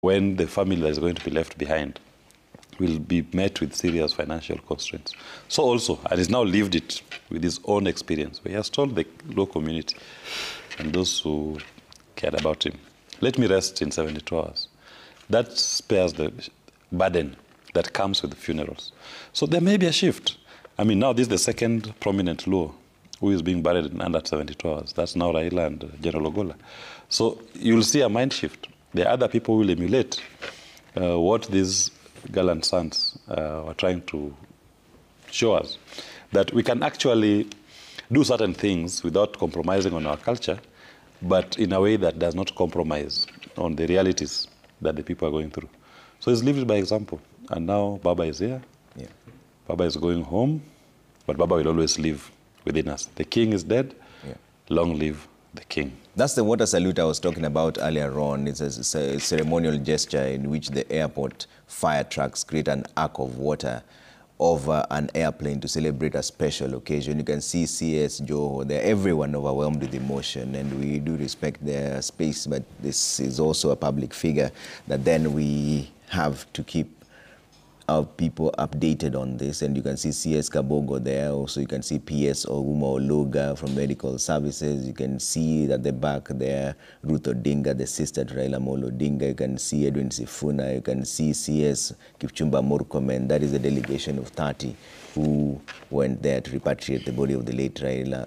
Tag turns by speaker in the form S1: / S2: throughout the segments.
S1: when the family that is going to be left behind will be met with serious financial constraints. So also, and he's now lived it with his own experience, where he has told the Luo community and those who cared about him, let me rest in 72 hours. That spares the burden that comes with the funerals. So there may be a shift. I mean, now this is the second prominent Luo who is being buried in under 72 hours. That's now Raila and General Ogola. So you'll see a mind shift. The other people will emulate what these gallant sons are trying to show us, that we can actually do certain things without compromising on our culture, but in a way that does not compromise on the realities that the people are going through. So it's lived by example. And now Baba is here. Yeah. Baba is going home, but Baba will always live within us. The king is dead. Yeah. Long live the king.
S2: That's the water salute I was talking about earlier on. It's a ceremonial gesture in which the airport fire trucks create an arc of water over an airplane to celebrate a special occasion. You can see CS, Joe, they're everyone overwhelmed with emotion, and we do respect their space, but this is also a public figure that then we have to keep our people updated on this. And you can see CS Kabogo there. Also, you can see PS Ouma Oluga from Medical Services. You can see at the back there, Ruth Odinga, the sister to Raila Odinga. You can see Edwin Sifuna. You can see CS Kipchumba Murkomen. That is a delegation of 30 who went there to repatriate the body of the late Raila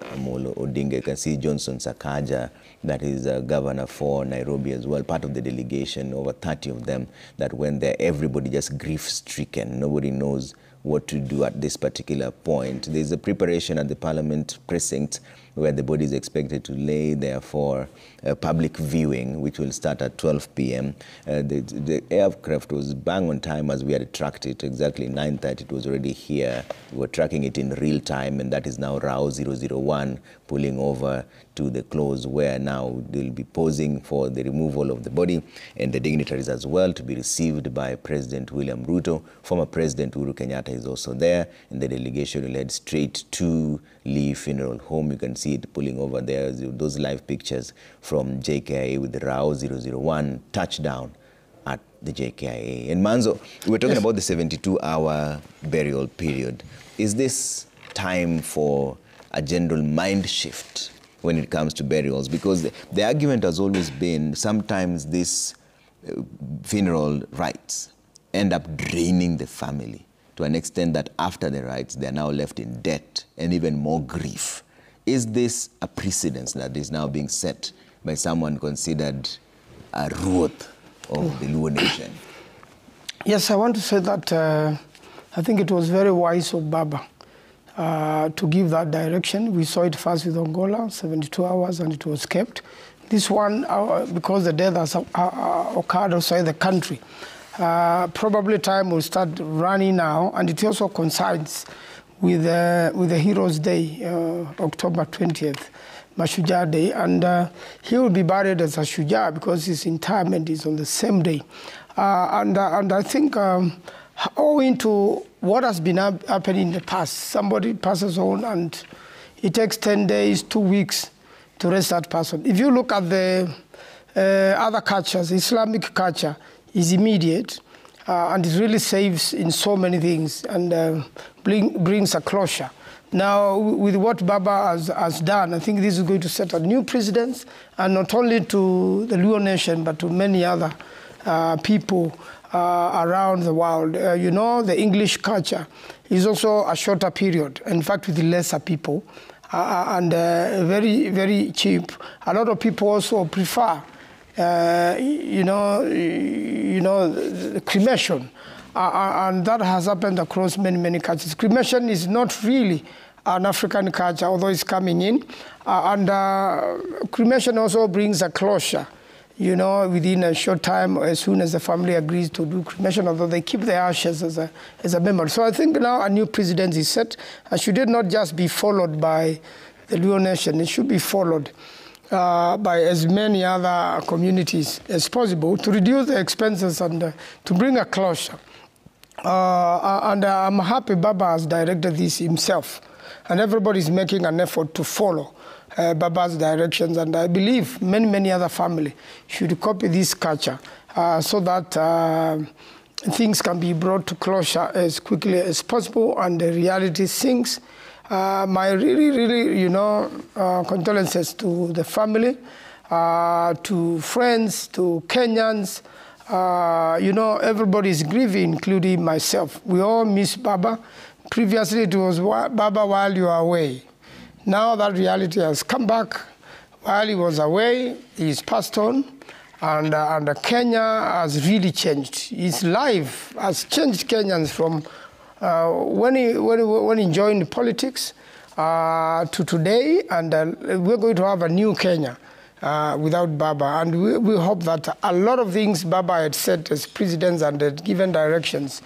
S2: Odinga. You can see Johnson Sakaja, that is governor for Nairobi as well, part of the delegation, over 30 of them that went there. Everybody just grief-stricken. Nobody knows what to do at this particular point. There's a preparation at the Parliament precinct where the body is expected to lay there for a public viewing, which will start at 12 p.m. The aircraft was bang on time as we had tracked it. Exactly 9:30, it was already here. We were tracking it in real time, and that is now RAO 001 pulling over to the close, where now they'll be posing for the removal of the body and the dignitaries as well to be received by President William Ruto. Former President Uhuru Kenyatta is also there, and the delegation will head straight to Lee Funeral Home. You can see it pulling over there, those live pictures from JKIA with the RAO 001 touchdown at the JKIA. And Manzo, we were talking about the 72-hour burial period. Is this time for a general mind shift when it comes to burials? Because the argument has always been sometimes these funeral rites end up draining the family to an extent that after the rites, they're now left in debt and even more grief. Is this a precedence that is now being set by someone considered a root of the Luo nation?
S3: Yes, I want to say that I think it was very wise of Baba to give that direction. We saw it first with Angola, 72 hours, and it was kept. This one, because the death has occurred outside the country, probably time will start running now, and it also coincides with the Heroes' Day, October 20th, Mashujaa Day, and he will be buried as a Shujaa because his interment is on the same day. And I think owing to what has been happening in the past, somebody passes on and it takes 10 days, 2 weeks to rest that person. If you look at the other cultures, Islamic culture is immediate, and it really saves in so many things and brings a closure. Now, with what Baba has done, I think this is going to set a new precedence, and not only to the Luo nation, but to many other people around the world. You know, the English culture is also a shorter period, in fact, with lesser people, and very, very cheap. A lot of people also prefer cremation, and that has happened across many, many cultures. Cremation is not really an African culture, although it's coming in, and cremation also brings a closure, you know, within a short time, as soon as the family agrees to do cremation, although they keep the ashes as a memory. So I think now a new precedent is set, and should it not just be followed by the Luo nation, it should be followed by as many other communities as possible to reduce the expenses and to bring a closure. And I'm happy Baba has directed this himself, and everybody is making an effort to follow Baba's directions, and I believe many, many other families should copy this culture so that things can be brought to closure as quickly as possible and the reality sinks. My really, condolences to the family, to friends, to Kenyans. Everybody is grieving, including myself. We all miss Baba. Previously, it was Baba while you were away. Now that reality has come back. While he was away, he's passed on, and Kenya has really changed. His life has changed Kenyans from when he joined politics to today, and we're going to have a new Kenya without Baba. And we hope that a lot of things Baba had said as presidents and had given directions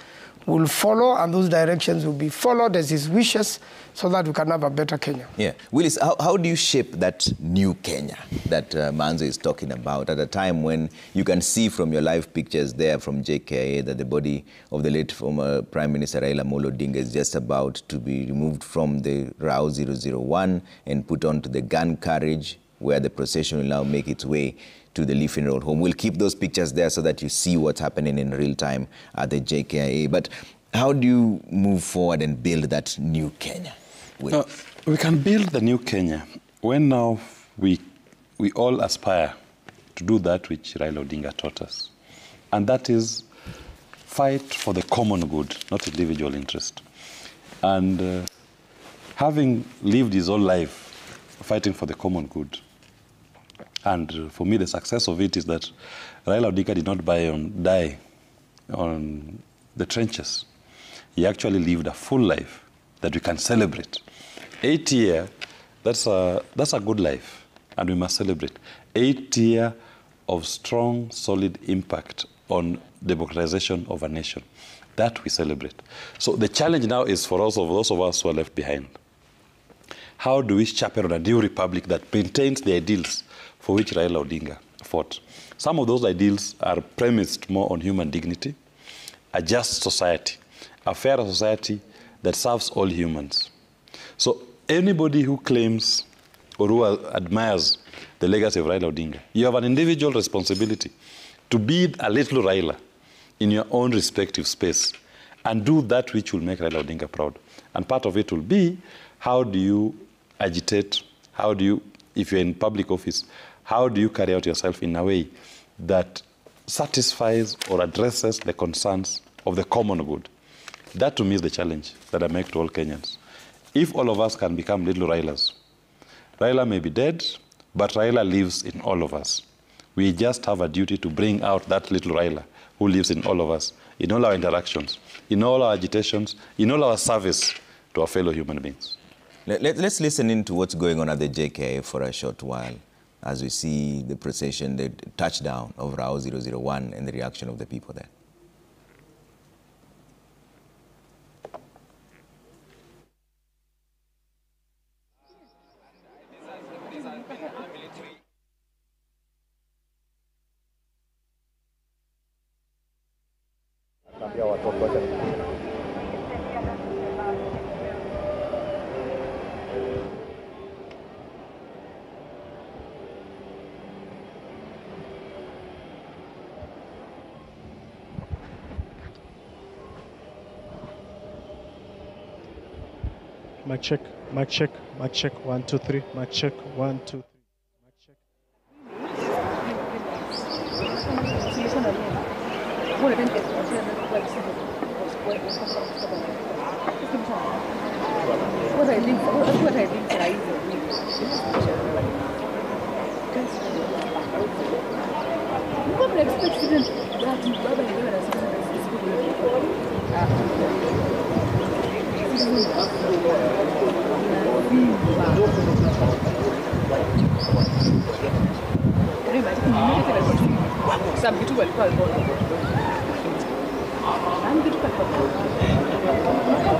S3: will follow, and those directions will be followed as his wishes, so that we can have a better Kenya.
S2: Yeah. Willis, how do you shape that new Kenya that Manzo is talking about at a time when you can see from your live pictures there from JKIA that the body of the late former Prime Minister Raila Odinga is just about to be removed from the RAU 001 and put onto the gun carriage, where the procession will now make its way to the Lee Funeral Home. We'll keep those pictures there so that you see what's happening in real time at the JKIA. But how do you move forward and build that new Kenya?
S1: We can build the new Kenya when now we all aspire to do that which Raila Odinga taught us. And that is fight for the common good, not individual interest. And having lived his whole life fighting for the common good, and for me the success of it is that Raila Odinga did not die on the trenches. He actually lived a full life that we can celebrate. 8 years, that's a good life, and we must celebrate. 8 years of strong, solid impact on democratization of a nation. That we celebrate. So the challenge now is for those of us who are left behind. How do we chaperone a new republic that maintains the ideals for which Raila Odinga fought? Some of those ideals are premised more on human dignity, a just society, a fair society that serves all humans. So anybody who claims or who admires the legacy of Raila Odinga, you have an individual responsibility to be a little Raila in your own respective space and do that which will make Raila Odinga proud. And part of it will be, how do you agitate, how do you, if you're in public office, how do you carry out yourself in a way that satisfies or addresses the concerns of the common good? That to me is the challenge that I make to all Kenyans. If all of us can become little Railas, Raila may be dead, but Raila lives in all of us. We just have a duty to bring out that little Raila who lives in all of us, in all our interactions, in all our agitations, in all our service to our fellow human beings.
S2: Let's listen in to what's going on at the JKIA for a short while as we see the procession, the touchdown of RAU 001 and the reaction of the people there.
S4: Mic check, mic check, mic check, 1, 2, 3, mic check, 1, 2, 3, mic check.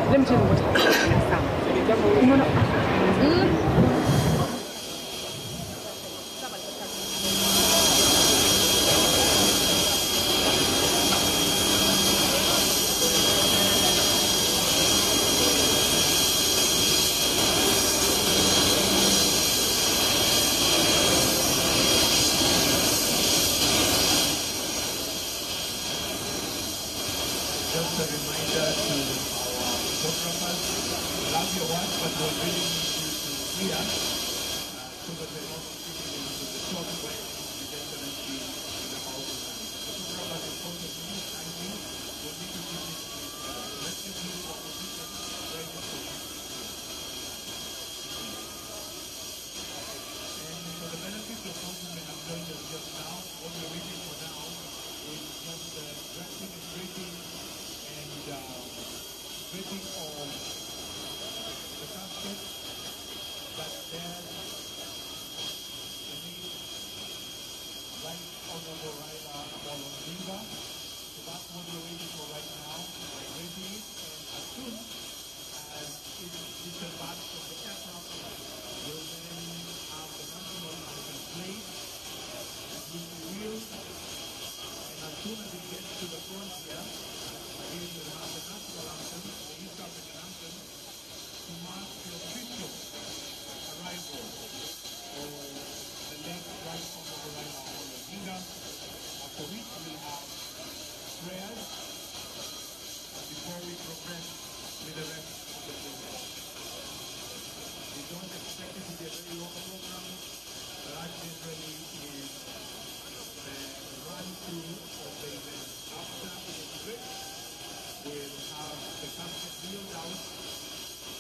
S5: Let me tell you what Just a reminder to our photographers, love your work, but we're really need you to clear so that we're not speaking into the short way His Excellency the House of Land. Photographers in front of me, kindly, we'll need to keep this together. So let's give you the opposition very good. And for the benefit of those who may have joined us just now, what we're waiting for now is just the drafting and briefing and briefing of the casket that bears the name Right Honorable Raila Odinga. So that's what we're waiting for right now. We're ready, and as soon as it disembarks from the aircraft, we'll then have the national anthem played, which we will, and as soon as it gets to the front here, again we'll have the national anthem, the East African anthem, to mark the official arrival of the late Right Honorable Raila Odinga, after which we'll have prayers before we progress with the rest of the program. We don't expect it to be a very long program, but that generally is the run-through of the event. After it, we'll have the casket wheeled out.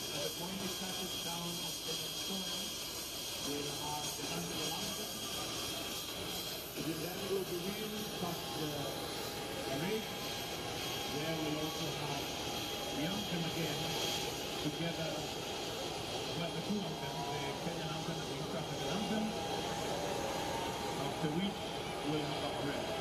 S5: At the point it touches down on Kenyan soil, we'll have the national anthem. Then we'll be wheeled past the parade, where we'll also have the anthem again, together, well, the two anthems, the Kenyan anthem and the East African anthem, after which we'll have a prayer.